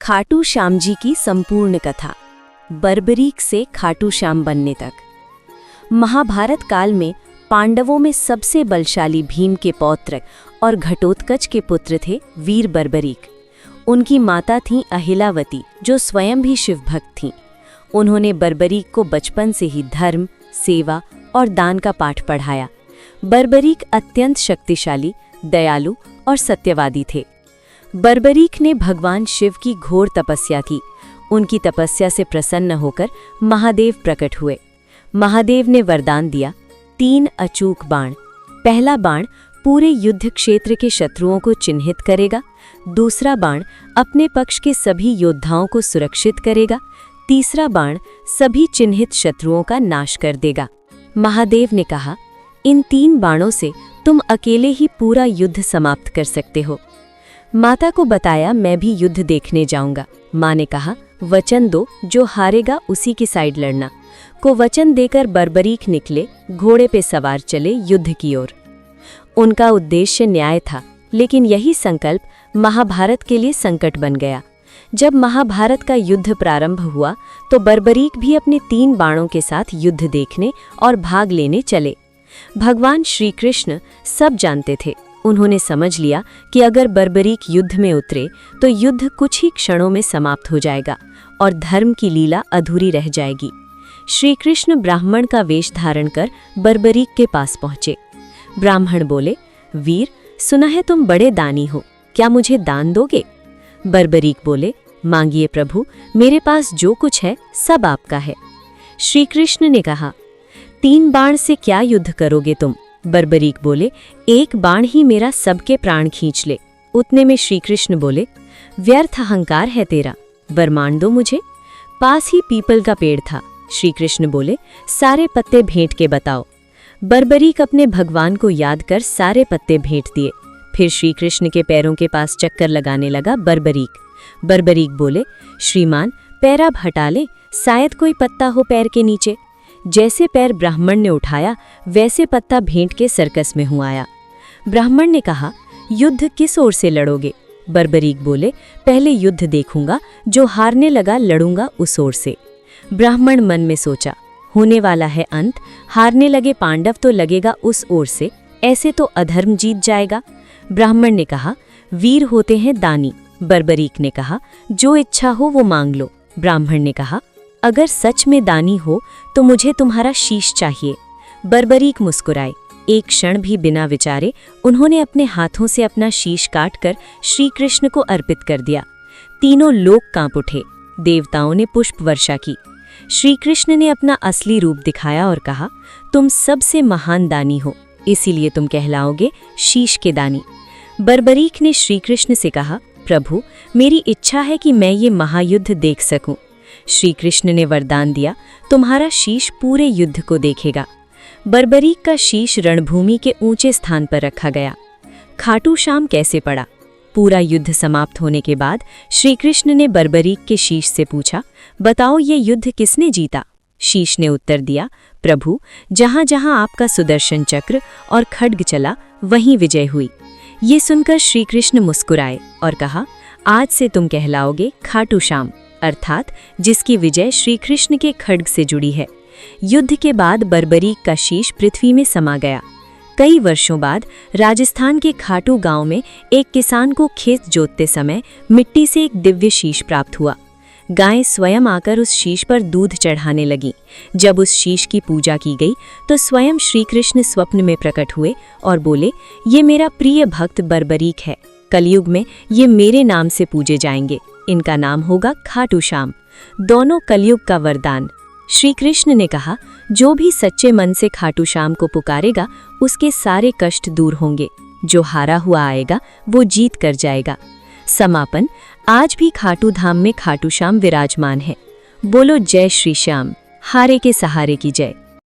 खाटू श्याम जी की संपूर्ण कथा, बर्बरीक से खाटू श्याम बनने तक। महाभारत काल में पांडवों में सबसे बलशाली भीम के पौत्र और घटोत्कच के पुत्र थे वीर बर्बरीक। उनकी माता थीं अहिलावती, जो स्वयं भी शिवभक्त थीं। उन्होंने बर्बरीक को बचपन से ही धर्म, सेवा और दान का पाठ पढ़ाया। बर्बरीक अत्यंत शक्तिशाली, दयालु और सत्यवादी थे। बर्बरीक ने भगवान शिव की घोर तपस्या की। उनकी तपस्या से प्रसन्न होकर महादेव प्रकट हुए। महादेव ने वरदान दिया, 3 अचूक बाण। पहला बाण पूरे युद्ध क्षेत्र के शत्रुओं को चिन्हित करेगा, दूसरा बाण अपने पक्ष के सभी योद्धाओं को सुरक्षित करेगा, तीसरा बाण सभी चिन्हित शत्रुओं का नाश कर देगा। महादेव ने कहा, इन 3 बाणों से तुम अकेले ही पूरा युद्ध समाप्त कर सकते हो। माता को बताया, मैं भी युद्ध देखने जाऊंगा। माँ ने कहा, वचन दो, जो हारेगा उसी की साइड लड़ना। को वचन देकर बर्बरीक निकले, घोड़े पे सवार चले युद्ध की ओर। उनका उद्देश्य न्याय था, लेकिन यही संकल्प महाभारत के लिए संकट बन गया। जब महाभारत का युद्ध प्रारंभ हुआ तो बर्बरीक भी अपने 3 बाणों के साथ युद्ध देखने और भाग लेने चले। भगवान श्री कृष्ण सब जानते थे। उन्होंने समझ लिया कि अगर बर्बरीक युद्ध में उतरे तो युद्ध कुछ ही क्षणों में समाप्त हो जाएगा और धर्म की लीला अधूरी रह जाएगी। श्री कृष्ण ब्राह्मण का वेश धारण कर बर्बरीक के पास पहुंचे। ब्राह्मण बोले, वीर, सुना है तुम बड़े दानी हो, क्या मुझे दान दोगे? बर्बरीक बोले, मांगिए प्रभु, मेरे पास जो कुछ है सब आपका है। श्री कृष्ण ने कहा, 3 बाण से क्या युद्ध करोगे तुम? बर्बरीक बोले, 1 बाण ही मेरा सबके प्राण खींच ले। उतने में श्री कृष्ण बोले, व्यर्थ अहंकार है तेरा, वरमान दो मुझे। पास ही पीपल का पेड़ था। श्री कृष्ण बोले, सारे पत्ते भेंट के बताओ। बर्बरीक अपने भगवान को याद कर सारे पत्ते भेंट दिए। फिर श्री कृष्ण के पैरों के पास चक्कर लगाने लगा बर्बरीक बोले, श्रीमान, पैर अब हटा ले, शायद कोई पत्ता हो पैर के नीचे। जैसे पैर ब्राह्मण ने उठाया, वैसे पत्ता भेंट के सर्कस में हुआ आया। ब्राह्मण ने कहा, युद्ध किस ओर से लड़ोगे? बर्बरीक बोले, पहले युद्ध देखूंगा, जो हारने लगा लड़ूंगा उस ओर से। ब्राह्मण मन में सोचा, होने वाला है अंत, हारने लगे पांडव तो लगेगा उस ओर से, ऐसे तो अधर्म जीत जाएगा। ब्राह्मण ने कहा, वीर होते हैं दानी। बर्बरीक ने कहा, जो इच्छा हो वो मांग लो। ब्राह्मण ने कहा, अगर सच में दानी हो तो मुझे तुम्हारा शीश चाहिए। बर्बरीक मुस्कुराए। एक क्षण भी बिना विचारे उन्होंने अपने हाथों से अपना शीश काटकर श्री कृष्ण को अर्पित कर दिया। तीनों लोग कांप उठे। देवताओं ने पुष्प वर्षा की। श्री कृष्ण ने अपना असली रूप दिखाया और कहा, तुम सबसे महान दानी हो, इसीलिए तुम कहलाओगे शीश के दानी। बर्बरीक ने श्री कृष्ण से कहा, प्रभु, मेरी इच्छा है कि मैं ये महायुद्ध देख सकूं। श्री कृष्ण ने वरदान दिया, तुम्हारा शीश पूरे युद्ध को देखेगा। बर्बरीक का शीश रणभूमि के ऊंचे स्थान पर रखा गया। खाटू श्याम कैसे पड़ा? पूरा युद्ध समाप्त होने के बाद श्री कृष्ण ने बर्बरीक के शीश से पूछा, बताओ ये युद्ध किसने जीता? शीश ने उत्तर दिया, प्रभु, जहां जहां आपका सुदर्शन चक्र और खड्ग चला वहीं विजय हुई। ये सुनकर श्री कृष्ण मुस्कुराए और कहा, आज से तुम कहलाओगे खाटू श्याम, अर्थात जिसकी विजय श्री कृष्ण के खड्ग से जुड़ी है। युद्ध के बाद बर्बरीक का शीश पृथ्वी में समा गया। कई वर्षों बाद राजस्थान के खाटू गांव में एक किसान को खेत जोतते समय मिट्टी से एक दिव्य शीश प्राप्त हुआ। गायें स्वयं आकर उस शीश पर दूध चढ़ाने लगीं। जब उस शीश की पूजा की गई तो स्वयं श्री कृष्ण स्वप्न में प्रकट हुए और बोले, ये मेरा प्रिय भक्त बर्बरीक है, कलयुग में ये मेरे नाम से पूजे जाएंगे, इनका नाम होगा खाटू श्याम। दोनों कलयुग का वरदान। श्री कृष्ण ने कहा, जो भी सच्चे मन से खाटू श्याम को पुकारेगा उसके सारे कष्ट दूर होंगे। जो हारा हुआ आएगा वो जीत कर जाएगा। समापन। आज भी खाटू धाम में खाटू श्याम विराजमान है। बोलो जय श्री श्याम, हारे के सहारे की जय।